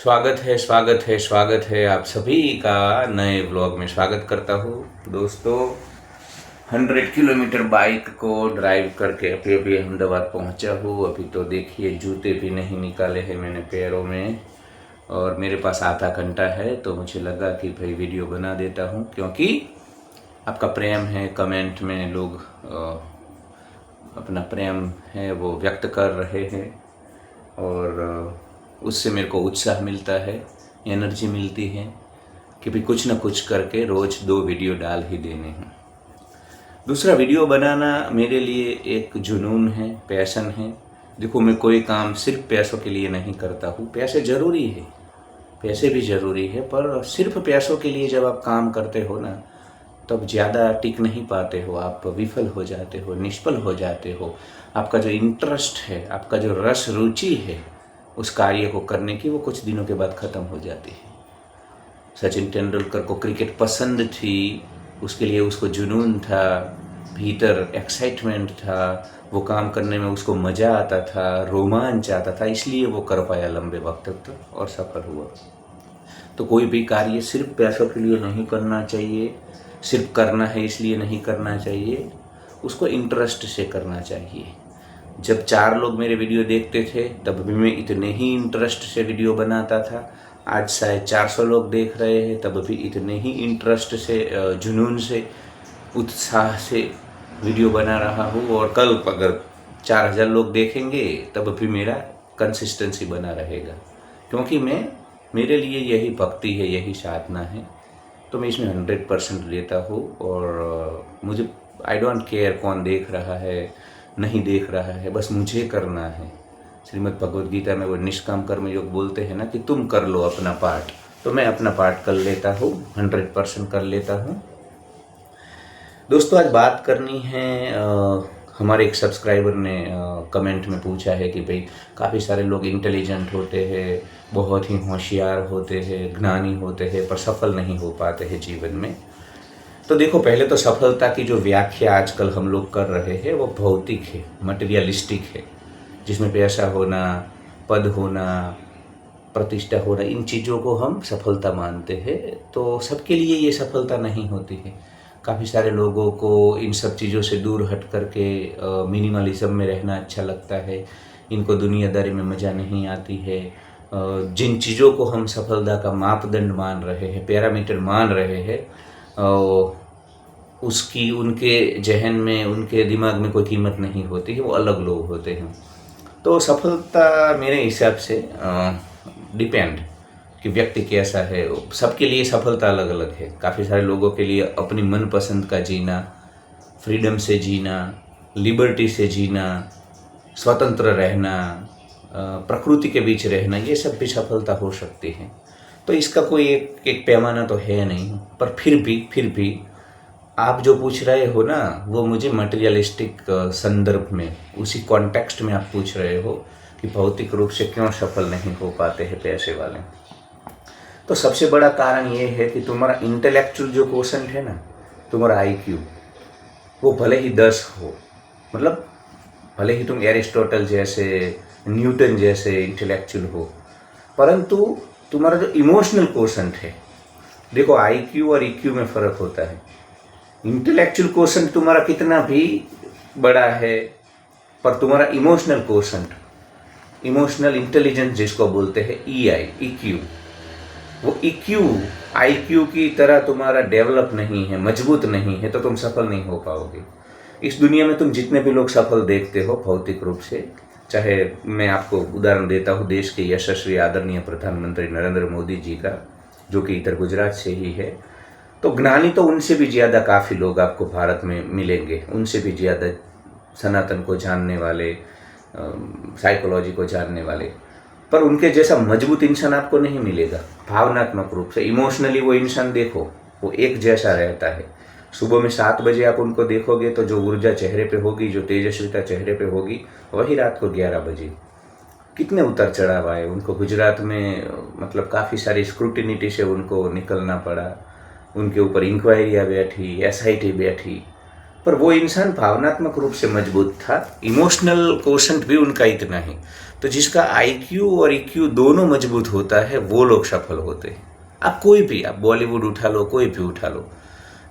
स्वागत है आप सभी का नए व्लॉग में स्वागत करता हूँ। दोस्तों 100 किलोमीटर बाइक को ड्राइव करके अभी अहमदाबाद पहुँचा हूँ। अभी तो देखिए जूते भी नहीं निकाले हैं मैंने पैरों में और मेरे पास आधा घंटा है, तो मुझे लगा कि भाई वीडियो बना देता हूँ, क्योंकि आपका प्रेम है, कमेंट में लोग अपना प्रेम है वो व्यक्त कर रहे हैं और उससे मेरे को उत्साह मिलता है, एनर्जी मिलती है कि भी कुछ ना कुछ करके रोज़ 2 वीडियो डाल ही देने हैं। दूसरा वीडियो बनाना मेरे लिए एक जुनून है, पैशन है। देखो मैं कोई काम सिर्फ पैसों के लिए नहीं करता हूँ। पैसे ज़रूरी है, पैसे भी ज़रूरी है, पर सिर्फ पैसों के लिए जब आप काम करते हो ना तब ज़्यादा टिक नहीं पाते हो, आप विफल हो जाते हो, निष्फल हो जाते हो। आपका जो इंटरेस्ट है, आपका जो रस रुचि है उस कार्य को करने की, वो कुछ दिनों के बाद ख़त्म हो जाती है। सचिन तेंदुलकर को क्रिकेट पसंद थी, उसके लिए उसको जुनून था, भीतर एक्साइटमेंट था, वो काम करने में उसको मज़ा आता था, रोमांच आता था, इसलिए वो कर पाया लंबे वक्त तक और सफल हुआ। तो कोई भी कार्य सिर्फ पैसों के लिए नहीं करना चाहिए, सिर्फ करना है इसलिए नहीं करना चाहिए, उसको इंटरेस्ट से करना चाहिए। जब 4 लोग मेरे वीडियो देखते थे तब भी मैं इतने ही इंटरेस्ट से वीडियो बनाता था। आज शायद 400 लोग देख रहे हैं, तब भी इतने ही इंटरेस्ट से, जुनून से, उत्साह से वीडियो बना रहा हूँ। और कल अगर 4000 लोग देखेंगे तब भी मेरा कंसिस्टेंसी बना रहेगा, क्योंकि मेरे लिए यही भक्ति है, यही साधना है। तो मैं इसमें 100% लेता हूँ और मुझे आई डोंट केयर कौन देख रहा है नहीं देख रहा है, बस मुझे करना है। श्रीमद् भगवद गीता में वो निष्काम कर्म योग बोलते हैं ना कि तुम कर लो अपना पार्ट, तो मैं अपना पार्ट कर लेता हूँ, 100% कर लेता हूँ। दोस्तों आज बात करनी है, हमारे एक सब्सक्राइबर ने कमेंट में पूछा है कि भाई काफ़ी सारे लोग इंटेलिजेंट होते हैं, बहुत ही होशियार होते हैं, ज्ञानी होते हैं, पर सफल नहीं हो पाते हैं जीवन में। तो देखो पहले तो सफलता की जो व्याख्या आजकल हम लोग कर रहे हैं वो भौतिक है, मटेरियलिस्टिक है, जिसमें पैसा होना, पद होना, प्रतिष्ठा होना, इन चीज़ों को हम सफलता मानते हैं। तो सबके लिए ये सफलता नहीं होती है। काफ़ी सारे लोगों को इन सब चीज़ों से दूर हट करके मिनिमलिज्म में रहना अच्छा लगता है, इनको दुनियादारी में मज़ा नहीं आती है। जिन चीज़ों को हम सफलता का मापदंड मान रहे हैं, पैरामीटर मान रहे हैं, उसकी उनके जहन में, उनके दिमाग में कोई कीमत नहीं होती है, वो अलग लोग होते हैं। तो सफलता मेरे हिसाब से डिपेंड कि व्यक्ति कैसा है, सबके लिए सफलता अलग अलग है। काफ़ी सारे लोगों के लिए अपनी मनपसंद का जीना, फ्रीडम से जीना, लिबर्टी से जीना, स्वतंत्र रहना, प्रकृति के बीच रहना, ये सब भी सफलता हो सकती है। तो इसका कोई एक पैमाना तो है नहीं, पर फिर भी आप जो पूछ रहे हो ना वो मुझे मटेरियलिस्टिक संदर्भ में, उसी कॉन्टेक्स्ट में आप पूछ रहे हो कि भौतिक रूप से क्यों सफल नहीं हो पाते हैं पैसे वाले। तो सबसे बड़ा कारण ये है कि तुम्हारा इंटेलेक्चुअल जो क्वोशंट है ना, तुम्हारा IQ, वो भले ही 10 हो, मतलब भले ही तुम एरिस्टोटल जैसे, न्यूटन जैसे इंटेलेक्चुअल हो, परंतु तुम्हारा जो इमोशनल क्वोशंट है, देखो IQ और EQ में फ़र्क होता है। इंटेलेक्चुअल क्वोशंट तुम्हारा कितना भी बड़ा है, पर तुम्हारा इमोशनल क्वोशंट, इमोशनल इंटेलिजेंस जिसको बोलते हैं EQ, वो EQ IQ की तरह तुम्हारा डेवलप नहीं है, मजबूत नहीं है, तो तुम सफल नहीं हो पाओगे। इस दुनिया में तुम जितने भी लोग सफल देखते हो भौतिक रूप से, चाहे मैं आपको उदाहरण देता हूँ देश के यशस्वी आदरणीय प्रधानमंत्री नरेंद्र मोदी जी का, जो कि इधर गुजरात से ही है, तो ज्ञानी तो उनसे भी ज़्यादा काफ़ी लोग आपको भारत में मिलेंगे, उनसे भी ज़्यादा सनातन को जानने वाले, साइकोलॉजी को जानने वाले, पर उनके जैसा मजबूत इंसान आपको नहीं मिलेगा। भावनात्मक रूप से, इमोशनली वो इंसान देखो वो एक जैसा रहता है। सुबह में 7 बजे आप उनको देखोगे तो जो ऊर्जा चेहरे पे होगी, जो तेजस्विता चेहरे पे होगी, वही रात को 11 बजे। कितने उतर चढ़ाव आए उनको गुजरात में, मतलब काफ़ी सारी स्क्रूटिनिटी से उनको निकलना पड़ा, उनके ऊपर इंक्वायरियाँ बैठी, SIT बैठी, पर वो इंसान भावनात्मक रूप से मजबूत था। इमोशनल क्वोशंट भी उनका इतना ही, तो जिसका आईक्यू और ईक्यू दोनों मजबूत होता है वो लोग सफल होते हैं। आप कोई भी, आप बॉलीवुड उठा लो, कोई भी उठा लो,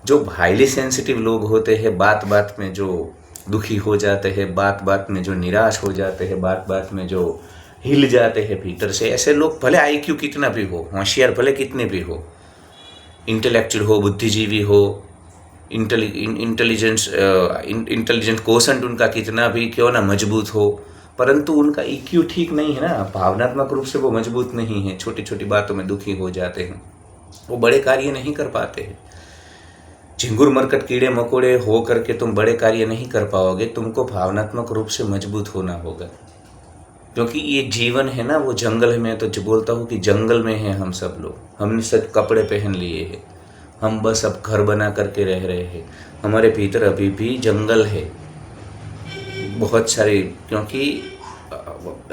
जो हाईली सेंसिटिव लोग होते हैं, बात बात में जो दुखी हो जाते हैं, बात बात में जो निराश हो जाते हैं, बात बात में जो हिल जाते हैं भीतर से, ऐसे लोग भले आईक्यू कितना भी हो, होशियार भले कितने भी हो, इंटेलेक्चुअल हो, बुद्धिजीवी हो, इंटेलिजेंट कोशंट उनका कितना भी क्यों ना मजबूत हो, परंतु उनका ईक्यू ठीक नहीं है ना, भावनात्मक रूप से वो मजबूत नहीं है, छोटी छोटी बातों में दुखी हो जाते हैं, वो बड़े कार्य नहीं कर पाते हैं। झिंगुर मरकट कीड़े मकोड़े हो करके तुम बड़े कार्य नहीं कर पाओगे, तुमको भावनात्मक रूप से मजबूत होना होगा। क्योंकि ये जीवन है ना, वो जंगल में, तो जो बोलता हूँ कि जंगल में है हम सब लोग, हमने सब कपड़े पहन लिए हैं, हम बस अब घर बना करके रह रहे हैं, हमारे भीतर अभी भी जंगल है बहुत सारी, क्योंकि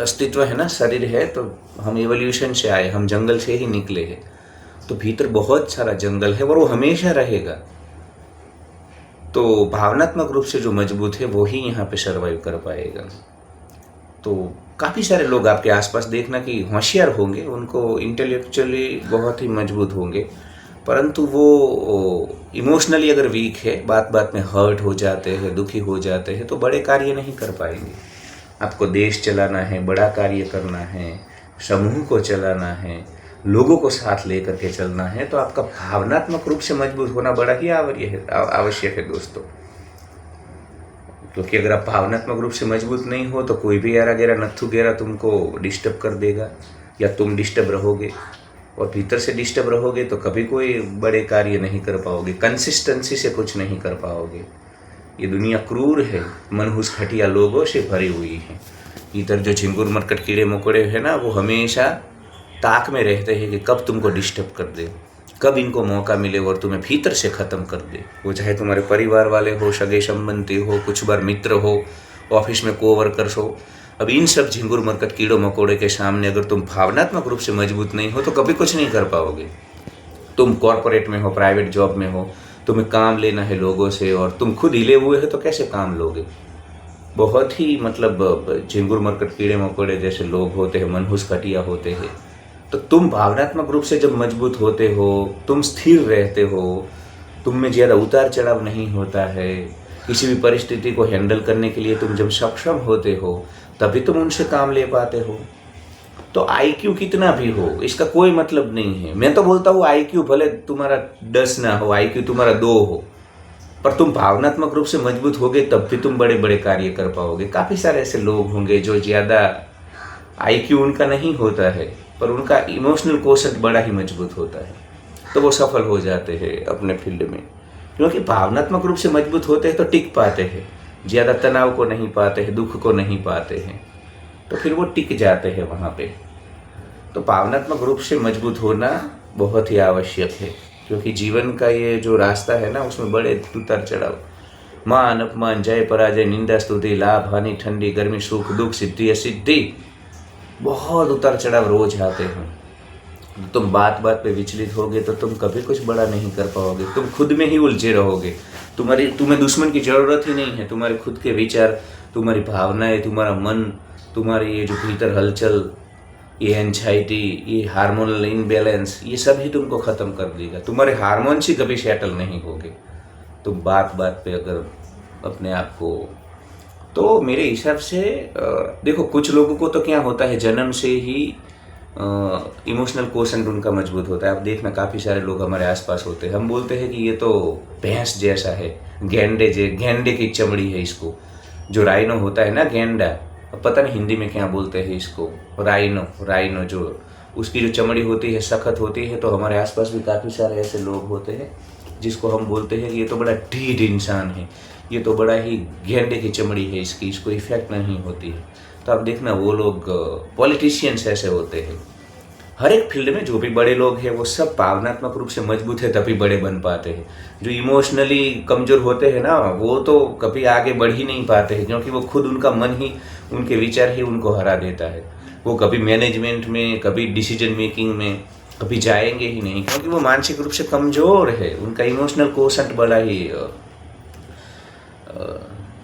अस्तित्व है ना, शरीर है, तो हम एवोल्यूशन से आए, हम जंगल से ही निकले हैं, तो भीतर बहुत सारा जंगल है और वो हमेशा रहेगा। तो भावनात्मक रूप से जो मजबूत है वो ही यहाँ पे सर्वाइव कर पाएगा। तो काफ़ी सारे लोग आपके आसपास देखना कि होशियार होंगे, उनको इंटेलेक्चुअली बहुत ही मजबूत होंगे, परंतु वो इमोशनली अगर वीक है, बात बात में हर्ट हो जाते हैं, दुखी हो जाते हैं, तो बड़े कार्य नहीं कर पाएंगे। आपको देश चलाना है, बड़ा कार्य करना है, समूह को चलाना है, लोगों को साथ लेकर के चलना है, तो आपका भावनात्मक रूप से मजबूत होना बड़ा ही आवश्यक है दोस्तों। क्योंकि अगर आप भावनात्मक रूप से मजबूत नहीं हो तो कोई भी यारा गेरा नत्थु गेरा तुमको डिस्टर्ब कर देगा, या तुम डिस्टर्ब रहोगे, और भीतर से डिस्टर्ब रहोगे तो कभी कोई बड़े कार्य नहीं कर पाओगे, कंसिस्टेंसी से कुछ नहीं कर पाओगे। ये दुनिया क्रूर है, मनहूस घटिया लोगों से भरी हुई है। इधर जो झिंगुर मरकट कीड़े मकोड़े हैं ना, वो हमेशा ताक में रहते हैं कि कब तुमको डिस्टर्ब कर दे, कब इनको मौका मिले और तुम्हें भीतर से ख़त्म कर दे। वो चाहे तुम्हारे परिवार वाले हो, सगे संबंधी हो, कुछ बार मित्र हो, ऑफिस में कोवर्कर्स हो। अब इन सब झिंगुर मरकट कीड़ों मकोड़े के सामने अगर तुम भावनात्मक रूप से मजबूत नहीं हो तो कभी कुछ नहीं कर पाओगे। तुम कॉरपोरेट में हो, प्राइवेट जॉब में हो, तुम्हें काम लेना है लोगों से और तुम खुद हिले हुए हो तो कैसे काम लोगे। बहुत ही मतलब झिंगुर मरकट कीड़े मकोड़े जैसे लोग होते हैं, मनहूस घटिया होते हैं। तो तुम भावनात्मक रूप से जब मजबूत होते हो, तुम स्थिर रहते हो, तुम में ज़्यादा उतार चढ़ाव नहीं होता है, किसी भी परिस्थिति को हैंडल करने के लिए तुम जब सक्षम होते हो तभी तुम उनसे काम ले पाते हो। तो आईक्यू कितना भी हो इसका कोई मतलब नहीं है। मैं तो बोलता हूँ आईक्यू भले तुम्हारा 10 ना हो, आईक्यू तुम्हारा 2 हो, पर तुम भावनात्मक रूप से मजबूत होगे तब भी तुम बड़े बड़े कार्य कर पाओगे। काफ़ी सारे ऐसे लोग होंगे जो ज़्यादा आईक्यू उनका नहीं होता है पर उनका इमोशनल कोशेंट बड़ा ही मजबूत होता है, तो वो सफल हो जाते हैं अपने फील्ड में। क्योंकि भावनात्मक रूप से मजबूत होते हैं तो टिक पाते हैं, ज़्यादा तनाव को नहीं पाते हैं, दुख को नहीं पाते हैं, तो फिर वो टिक जाते हैं वहाँ पे। तो भावनात्मक रूप से मजबूत होना बहुत ही आवश्यक है, क्योंकि जीवन का ये जो रास्ता है ना उसमें बड़े उतार चढ़ाव, मान अपमान, जय पराजय, निंदा स्तुति, लाभ हानि, ठंडी गर्मी, सुख दुख, सिद्धि असिद्धि, बहुत उतार चढ़ाव रोज आते हैं। तुम बात बात पे विचलित होगे तो तुम कभी कुछ बड़ा नहीं कर पाओगे, तुम खुद में ही उलझे रहोगे। तुम्हें दुश्मन की ज़रूरत ही नहीं है। तुम्हारे खुद के विचार, तुम्हारी भावनाएं, तुम्हारा मन, तुम्हारी ये जो भीतर हलचल, ये एंजाइटी, ये हार्मोनल इनबैलेंस, ये सब ही तुमको ख़त्म कर देगा। तुम्हारे हार्मोन्स ही कभी सेटल नहीं होगे तुम बात बात पे अगर अपने आप को। तो मेरे हिसाब से देखो, कुछ लोगों को तो क्या होता है, जन्म से ही इमोशनल कोशेंट उनका मजबूत होता है। आप देखना काफ़ी सारे लोग हमारे आसपास होते हैं, हम बोलते हैं कि ये तो भैंस जैसा है, गेंडे की चमड़ी है इसको। जो राइनो होता है ना, गेंडा, पता नहीं हिंदी में क्या बोलते हैं इसको, राइनो जो उसकी जो चमड़ी होती है सख्त होती है। तो हमारे आसपास भी काफ़ी सारे ऐसे लोग होते हैं जिसको हम बोलते हैं कि ये तो बड़ा ढीठ इंसान है, ये तो बड़ा ही गेंडे की चमड़ी है इसकी, इसको इफेक्ट नहीं होती है। तो आप देखना वो लोग पॉलिटिशियंस ऐसे होते हैं। हर एक फील्ड में जो भी बड़े लोग हैं वो सब भावनात्मक रूप से मजबूत है तभी बड़े बन पाते हैं। जो इमोशनली कमज़ोर होते हैं ना, वो तो कभी आगे बढ़ ही नहीं पाते हैं, क्योंकि वो खुद, उनका मन ही, उनके विचार ही उनको हरा देता है। वो कभी मैनेजमेंट में, कभी डिसीजन मेकिंग में कभी जाएंगे ही नहीं, क्योंकि वो मानसिक रूप से कमज़ोर है। उनका इमोशनल कोशेंट बड़ा ही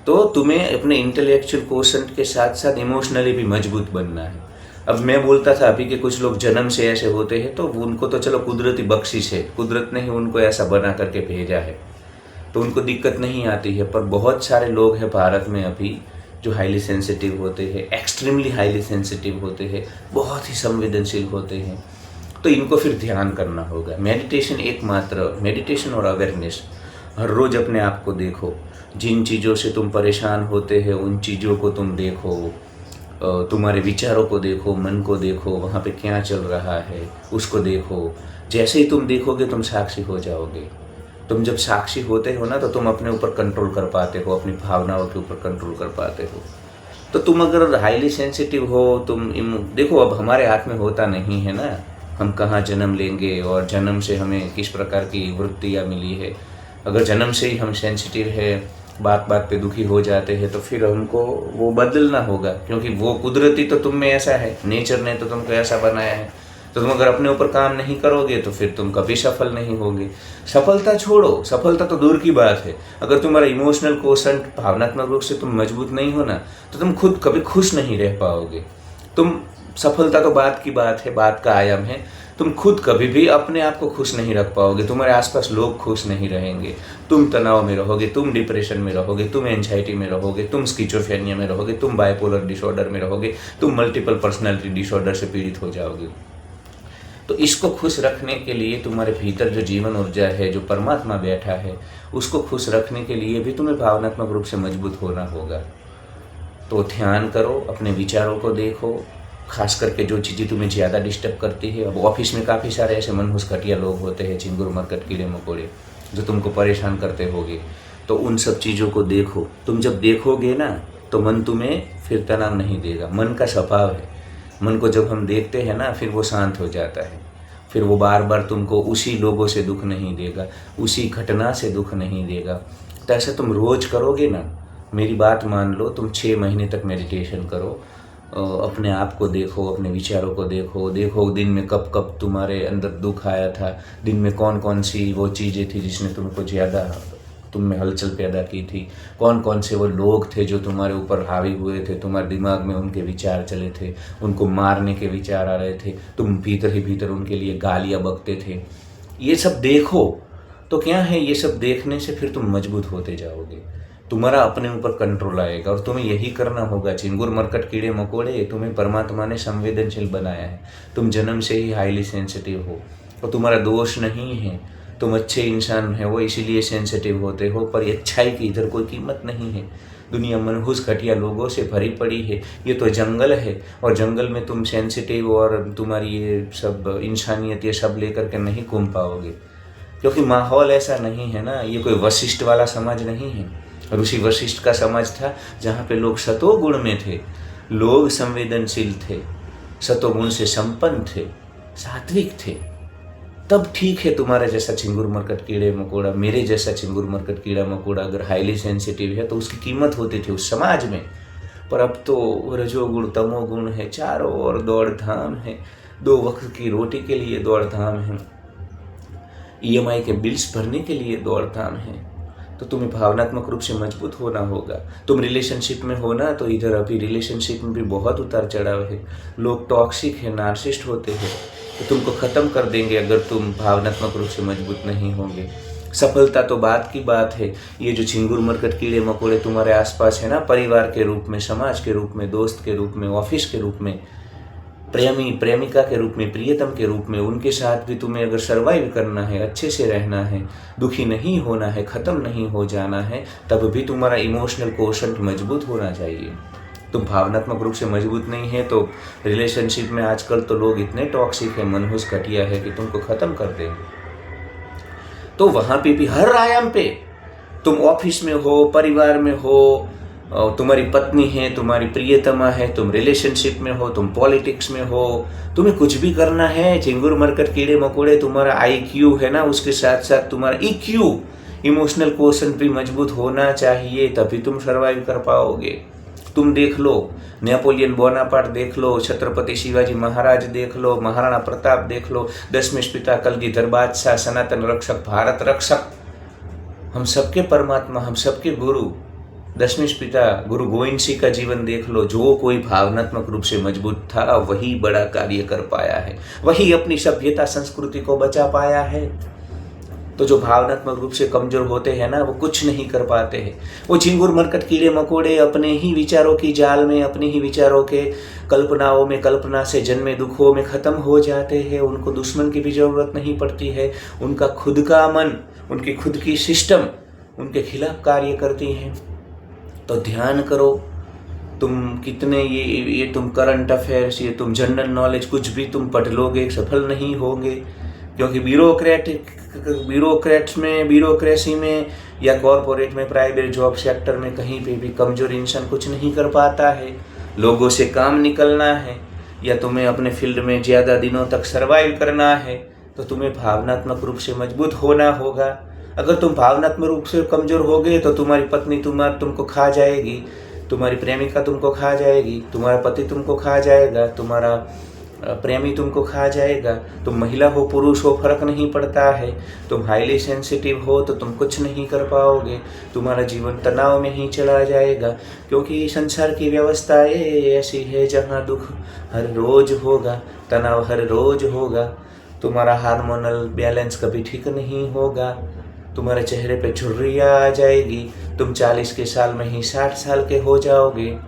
तो तुम्हें अपने इंटेलेक्चुअल कोशेंट के साथ साथ इमोशनली भी मजबूत बनना है। अब मैं बोलता था अभी के कुछ लोग जन्म से ऐसे होते हैं, तो उनको तो चलो कुदरती बख्शिश है, कुदरत ने ही उनको ऐसा बना करके भेजा है, तो उनको दिक्कत नहीं आती है। पर बहुत सारे लोग हैं भारत में अभी जो हाईली सेंसिटिव होते हैं, एक्सट्रीमली हाईली सेंसिटिव होते हैं, बहुत ही संवेदनशील होते हैं। तो इनको फिर ध्यान करना होगा। मेडिटेशन एकमात्र, मेडिटेशन और अवेयरनेस, हर रोज़ अपने आप को देखो। जिन चीज़ों से तुम परेशान होते हैं उन चीज़ों को तुम देखो, तुम्हारे विचारों को देखो, मन को देखो, वहाँ पे क्या चल रहा है उसको देखो। जैसे ही तुम देखोगे तुम साक्षी हो जाओगे। तुम जब साक्षी होते हो ना तो तुम अपने ऊपर कंट्रोल कर पाते हो, अपनी भावनाओं के ऊपर कंट्रोल कर पाते हो। तो तुम अगर हाईली सेंसिटिव हो, देखो अब हमारे हाथ में होता नहीं है ना, हम कहाँ जन्म लेंगे और जन्म से हमें किस प्रकार की वृत्तियाँ मिली है। अगर जन्म से ही हम सेंसिटिव है, बात बात पे दुखी हो जाते हैं, तो फिर हमको वो बदलना होगा, क्योंकि वो कुदरती तो तुम में ऐसा है, नेचर ने तो तुमको ऐसा बनाया है। तो तुम अगर अपने ऊपर काम नहीं करोगे तो फिर तुम कभी सफल नहीं होगे। सफलता छोड़ो, सफलता तो दूर की बात है, अगर तुम्हारा इमोशनल कोशेंट भावनात्मक रूप से तुम मजबूत नहीं हो ना, तो तुम खुद कभी खुश नहीं रह पाओगे। तुम सफलता तो बात की बात है, बात का आयाम है, तुम खुद कभी भी अपने आप को खुश नहीं रख पाओगे। तुम्हारे आसपास लोग खुश नहीं रहेंगे, तुम तनाव में रहोगे, तुम डिप्रेशन में रहोगे, तुम एंजाइटी में रहोगे, तुम स्किज़ोफ्रेनिया में रहोगे, तुम बाइपोलर डिसऑर्डर में रहोगे, तुम मल्टीपल पर्सनालिटी डिसऑर्डर से पीड़ित हो जाओगे। तो इसको खुश रखने के लिए तुम्हारे भीतर जो जीवन ऊर्जा है, जो परमात्मा बैठा है, उसको खुश रखने के लिए भी तुम्हें भावनात्मक रूप से मजबूत होना होगा। तो ध्यान करो, अपने विचारों को देखो, खास करके जो चीज़ें तुम्हें ज़्यादा डिस्टर्ब करती है। अब ऑफिस में काफ़ी सारे ऐसे मनहूस घटिया लोग होते हैं, चिंगुर मरकट कीड़े मकोड़े, जो तुमको परेशान करते होगे। तो उन सब चीज़ों को देखो। तुम जब देखोगे ना तो मन तुम्हें फिर तनाव नहीं देगा। मन का स्वभाव है, मन को जब हम देखते हैं ना फिर वो शांत हो जाता है। फिर वो बार बार तुमको उसी लोगों से दुख नहीं देगा, उसी घटना से दुख नहीं देगा। तो ऐसा तुम रोज़ करोगे ना, मेरी बात मान लो, तुम 6 महीने तक मेडिटेशन करो, अपने आप को देखो, अपने विचारों को देखो, देखो दिन में कब कब तुम्हारे अंदर दुख आया था, दिन में कौन कौन सी वो चीज़ें थी जिसने तुमको ज़्यादा तुम में हलचल पैदा की थी, कौन कौन से वो लोग थे जो तुम्हारे ऊपर हावी हुए थे, तुम्हारे दिमाग में उनके विचार चले थे, उनको मारने के विचार आ रहे थे, तुम भीतर ही भीतर उनके लिए गालियाँ बकते थे। ये सब देखो। तो क्या है, ये सब देखने से फिर तुम मजबूत होते जाओगे, तुम्हारा अपने ऊपर कंट्रोल आएगा। और तुम्हें यही करना होगा। चिंगुर मरकट कीड़े मकोड़े, तुम्हें परमात्मा ने संवेदनशील बनाया है, तुम जन्म से ही हाईली सेंसिटिव हो, और तुम्हारा दोष नहीं है, तुम अच्छे इंसान है, वो इसीलिए सेंसिटिव होते हो। पर ये अच्छाई की इधर कोई कीमत नहीं है। दुनिया मनहूस घटिया लोगों से भरी पड़ी है। ये तो जंगल है, और जंगल में तुम सेंसिटिव और तुम्हारी ये सब इंसानियत ये सब लेकर के नहीं घूम पाओगे, क्योंकि माहौल ऐसा नहीं है ना। ये कोई वशिष्ठ वाला समाज नहीं है। ऋषि वशिष्ठ का समाज था जहाँ पे लोग सतोगुण में थे, लोग संवेदनशील थे, सतोगुण से संपन्न थे, सात्विक थे। तब ठीक है, तुम्हारे जैसा चिंगुर मरकट कीड़े मकोड़ा, मेरे जैसा चिंगुर मरकट कीड़ा मकोड़ा अगर हाईली सेंसिटिव है तो उसकी कीमत होती थी उस समाज में। पर अब तो रजोगुण तमोगुण है, चारों ओर दौड़ धाम है, 2 वक्त की रोटी के लिए दौड़ धाम है, EMI के बिल्स भरने के लिए दौड़ धाम है। तो तुम्हें भावनात्मक रूप से मजबूत होना होगा। तुम रिलेशनशिप में हो ना, तो इधर अभी रिलेशनशिप में भी बहुत उतार चढ़ाव है, लोग टॉक्सिक है, नार्सिसिस्ट होते हैं, तो तुमको ख़त्म कर देंगे अगर तुम भावनात्मक रूप से मजबूत नहीं होंगे। सफलता तो बात की बात है। ये जो चिंगुर मरकट कीड़े मकोड़े तुम्हारे आसपास है ना, परिवार के रूप में, समाज के रूप में, दोस्त के रूप में, ऑफिस के रूप में, प्रेमी प्रेमिका के रूप में, प्रियतम के रूप में, उनके साथ भी तुम्हें अगर सर्वाइव करना है, अच्छे से रहना है, दुखी नहीं होना है, ख़त्म नहीं हो जाना है, तब भी तुम्हारा इमोशनल कोशेंट मजबूत होना चाहिए। तुम भावनात्मक रूप से मजबूत नहीं है तो रिलेशनशिप में आजकल तो लोग इतने टॉक्सिक है, मनहूस घटिया है कि तुमको ख़त्म कर देंगे। तो वहाँ पे भी हर आयाम पे, तुम ऑफिस में हो, परिवार में हो, तुम्हारी पत्नी है, तुम्हारी प्रियतमा है, तुम रिलेशनशिप में हो, तुम पॉलिटिक्स में हो, तुम्हें कुछ भी करना है, चिंगुर मरकट कीड़े मकोड़े, तुम्हारा IQ है ना, उसके साथ साथ तुम्हारा EQ, इमोशनल कोशेंट भी मजबूत होना चाहिए, तभी तुम सर्वाइव कर पाओगे। तुम देख लो, नेपोलियन बोनापार्ट देख लो, छत्रपति शिवाजी महाराज देख लो, महाराणा प्रताप देख लो, दशमेश पिता कलगीधर बादशाह, सनातन रक्षक, भारत रक्षक, हम सबके परमात्मा, हम सबके गुरु, दशमेश पिता गुरु गोविंद सिंह का जीवन देख लो, जो कोई भावनात्मक रूप से मजबूत था वही बड़ा कार्य कर पाया है, वही अपनी सभ्यता संस्कृति को बचा पाया है। तो जो भावनात्मक रूप से कमजोर होते हैं ना, वो कुछ नहीं कर पाते हैं। वो झिंगुर मरकट कीड़े मकोड़े अपने ही विचारों की जाल में, अपने ही विचारों के कल्पनाओं में, कल्पना से जन्मे दुखों में खत्म हो जाते हैं। उनको दुश्मन की भी जरूरत नहीं पड़ती है। उनका खुद का मन, उनकी खुद की सिस्टम उनके खिलाफ कार्य करती है। तो ध्यान करो, तुम कितने ये तुम करंट अफेयर्स, ये तुम जनरल नॉलेज कुछ भी तुम पढ़ लोगे, सफल नहीं होंगे। क्योंकि ब्यूरोक्रेसी में या कॉरपोरेट में, प्राइवेट जॉब सेक्टर में, कहीं पे भी कमजोर इंसान कुछ नहीं कर पाता है। लोगों से काम निकलना है या तुम्हें अपने फील्ड में ज़्यादा दिनों तक सर्वाइव करना है, तो तुम्हें भावनात्मक रूप से मजबूत होना होगा। अगर तुम भावनात्मक रूप से कमजोर हो गए तो तुम्हारी पत्नी तुमको खा जाएगी, तुम्हारी प्रेमिका तुमको खा जाएगी, तुम्हारा पति तुमको खा जाएगा, तुम्हारा प्रेमी तुमको खा जाएगा। तुम महिला हो पुरुष हो फर्क नहीं पड़ता है। तुम हाईली सेंसिटिव हो तो तुम कुछ नहीं कर पाओगे। तुम्हारा जीवन तनाव में ही चला जाएगा। क्योंकि संसार की व्यवस्था ऐसी है जहाँ दुख हर रोज होगा, तनाव हर रोज होगा। तुम्हारा हार्मोनल बैलेंस कभी ठीक नहीं होगा। तुम्हारे चेहरे पे झुर्रियाँ आ जाएगी। तुम 40 के साल में ही 60 साल के हो जाओगे।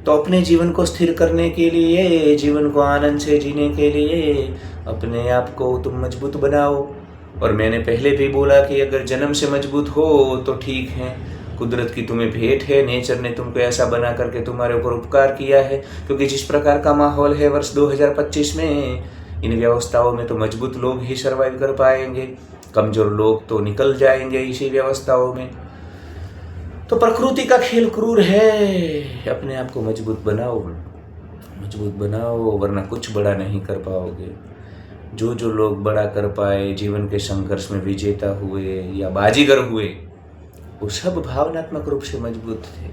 तो अपने जीवन को स्थिर करने के लिए, जीवन को आनंद से जीने के लिए अपने आप को तुम मजबूत बनाओ। और मैंने पहले भी बोला कि अगर जन्म से मजबूत हो तो ठीक है, कुदरत की तुम्हें भेंट है, नेचर ने तुमको ऐसा बना करके तुम्हारे ऊपर उपकार किया है। क्योंकि जिस प्रकार का माहौल है वर्ष 2025 में, इन व्यवस्थाओं में तो मजबूत लोग ही सर्वाइव कर पाएंगे, कमजोर लोग तो निकल जाएंगे इसी व्यवस्थाओं में। तो प्रकृति का खेल क्रूर है। अपने आप को मजबूत बनाओ, वरना कुछ बड़ा नहीं कर पाओगे। जो लोग बड़ा कर पाए, जीवन के संघर्ष में विजेता हुए या बाजीगर हुए, वो सब भावनात्मक रूप से मजबूत थे।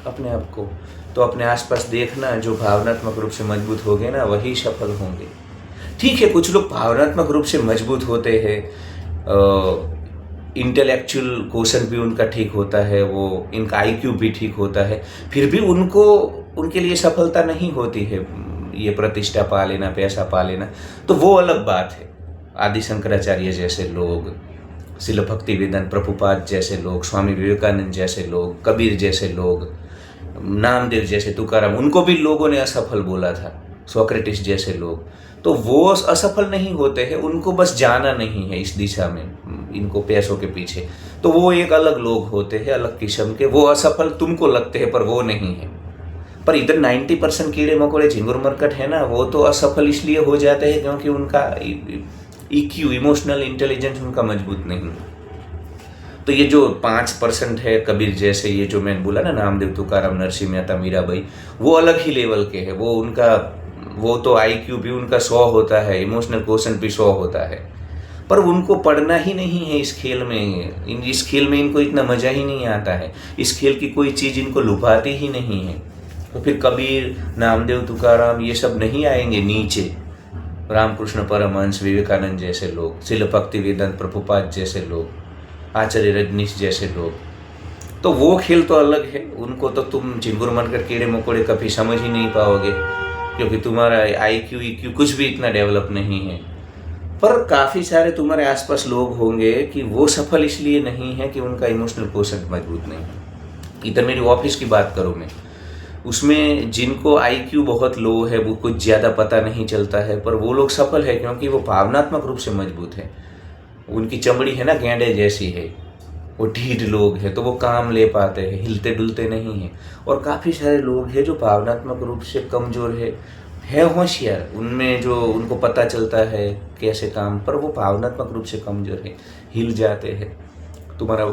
अपने आप को तो अपने आसपास देखना, जो भावनात्मक रूप से मजबूत हो गए ना, वही सफल होंगे। ठीक है, कुछ लोग भावनात्मक रूप से मजबूत होते हैं, इंटेलेक्चुअल क्वेश्चन भी उनका ठीक होता है, वो इनका IQ भी ठीक होता है, फिर भी उनके लिए सफलता नहीं होती है, ये प्रतिष्ठा पा लेना, पैसा पा लेना, तो वो अलग बात है। आदि शंकराचार्य जैसे लोग, शिल भक्ति वेदांत प्रभुपाद जैसे लोग, स्वामी विवेकानंद जैसे लोग, कबीर जैसे लोग, नामदेव जैसे, तुकाराम, उनको भी लोगों ने असफल बोला था। सोक्रेटिस जैसे लोग, तो वो असफल नहीं होते हैं, उनको बस जाना नहीं है इस दिशा में, इनको पैसों के पीछे। तो वो एक अलग लोग होते हैं, अलग किस्म के। वो असफल तुमको लगते हैं पर वो नहीं है। पर इधर 90% कीड़े मकोड़े झिंगुर मरकट है ना, वो तो असफल इसलिए हो जाते हैं क्योंकि उनका EQ, इमोशनल इंटेलिजेंस, उनका मजबूत नहीं। तो ये जो 5% है कबीर जैसे, ये जो मैंने बोला ना, नामदेव, तुकाराम, नरसिंह मेहता, मीराबाई, वो अलग ही लेवल के है। वो तो IQ भी उनका 100 होता है, इमोशनल क्वेश्चन भी 100 होता है, पर उनको पढ़ना ही नहीं है इस खेल में। इस खेल में इनको इतना मजा ही नहीं आता है। इस खेल की कोई चीज़ इनको लुभाती ही नहीं है। तो फिर कबीर, नामदेव, तुकाराम ये सब नहीं आएंगे नीचे। रामकृष्ण परमहंस, विवेकानंद जैसे लोग, शिल भक्ति वेदांत प्रभुपाद जैसे लोग, आचार्य रजनीश जैसे लोग, तो वो खेल तो अलग है। उनको तो तुम झिंगुर मरकट कीड़े मकोड़े कभी समझ ही नहीं पाओगे, क्योंकि तुम्हारा IQ, EQ कुछ भी इतना डेवलप नहीं है। पर काफ़ी सारे तुम्हारे आसपास लोग होंगे कि वो सफल इसलिए नहीं है कि उनका इमोशनल क्वोशंट मजबूत नहीं है। इधर मेरी ऑफिस की बात करूँ मैं, उसमें जिनको IQ बहुत लो है, वो कुछ ज़्यादा पता नहीं चलता है, पर वो लोग सफल है क्योंकि वो भावनात्मक रूप से मजबूत है। उनकी चमड़ी है ना गेंडे जैसी है, वो ढीठ लोग हैं, तो वो काम ले पाते हैं, हिलते डुलते नहीं हैं। और काफ़ी सारे लोग हैं जो भावनात्मक रूप से कमज़ोर है होशियार, उनमें जो उनको पता चलता है कैसे काम, पर वो भावनात्मक रूप से कमज़ोर है, हिल जाते हैं।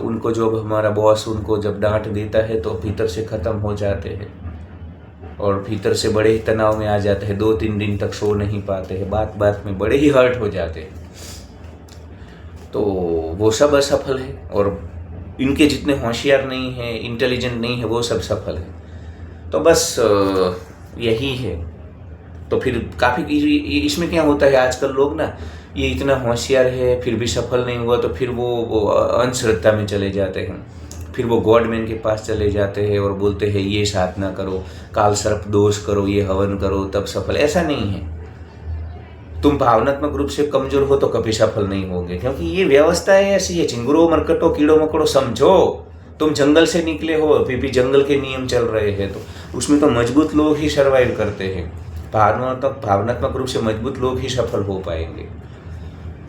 उनको जब हमारा बॉस उनको जब डांट देता है तो भीतर से ख़त्म हो जाते हैं और भीतर से बड़े ही तनाव में आ जाते हैं, 2-3 दिन तक सो नहीं पाते हैं, बात बात में बड़े ही हर्ट हो जाते हैं। तो वो सब असफल है, और इनके जितने होशियार नहीं हैं, इंटेलिजेंट नहीं है, वो सब सफल है। तो बस यही है। तो फिर काफ़ी इसमें क्या होता है, आजकल लोग ना, ये इतना होशियार है फिर भी सफल नहीं हुआ, तो फिर वो अंधश्रद्धा में चले जाते हैं। फिर वो गॉडमैन के पास चले जाते हैं और बोलते हैं ये साधना करो, काल सर्प दोष करो, ये हवन करो तब सफल। ऐसा नहीं है। तुम भावनात्मक रूप से कमजोर हो तो कभी सफल नहीं होगे, क्योंकि ये व्यवस्था है ऐसी है। चिंगुरो मरकटो कीड़ो मकोड़ो समझो, तुम जंगल से निकले हो, अभी भी जंगल के नियम चल रहे हैं, तो उसमें तो मजबूत लोग ही सर्वाइव करते हैं। भावनात्मक रूप से मजबूत लोग ही सफल हो पाएंगे।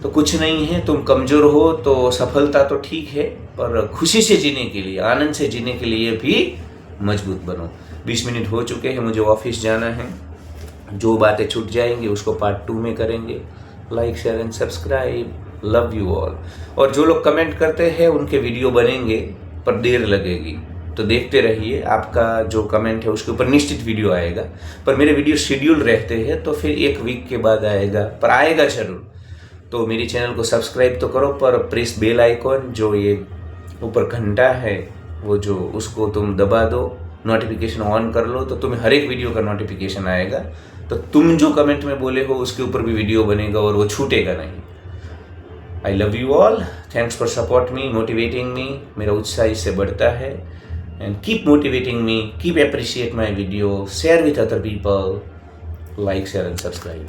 तो कुछ नहीं है, तुम कमजोर हो तो सफलता तो ठीक है, पर खुशी से जीने के लिए, आनंद से जीने के लिए भी मजबूत बनो। 20 मिनट हो चुके हैं, मुझे ऑफिस जाना है। जो बातें छूट जाएंगी उसको पार्ट 2 में करेंगे। Like, share and subscribe. Love you all. और जो लोग कमेंट करते हैं उनके वीडियो बनेंगे, पर देर लगेगी, तो देखते रहिए। आपका जो कमेंट है उसके ऊपर निश्चित वीडियो आएगा, पर मेरे वीडियो शेड्यूल रहते हैं, तो फिर 1 वीक के बाद आएगा, पर आएगा जरूर। तो मेरी चैनल को सब्सक्राइब तो करो, पर प्रेस बेल आइकॉन, जो ये ऊपर घंटा है वो जो, उसको तुम दबा दो, नोटिफिकेशन ऑन कर लो, तो तुम्हें हर एक वीडियो का नोटिफिकेशन आएगा। तो तुम जो कमेंट में बोले हो उसके ऊपर भी वीडियो बनेगा और वो छूटेगा नहीं। I love you all. Thanks for support me, motivating me. मेरा उत्साह इससे बढ़ता है। And keep motivating me, keep appreciate my video, share with other people, like, share and subscribe.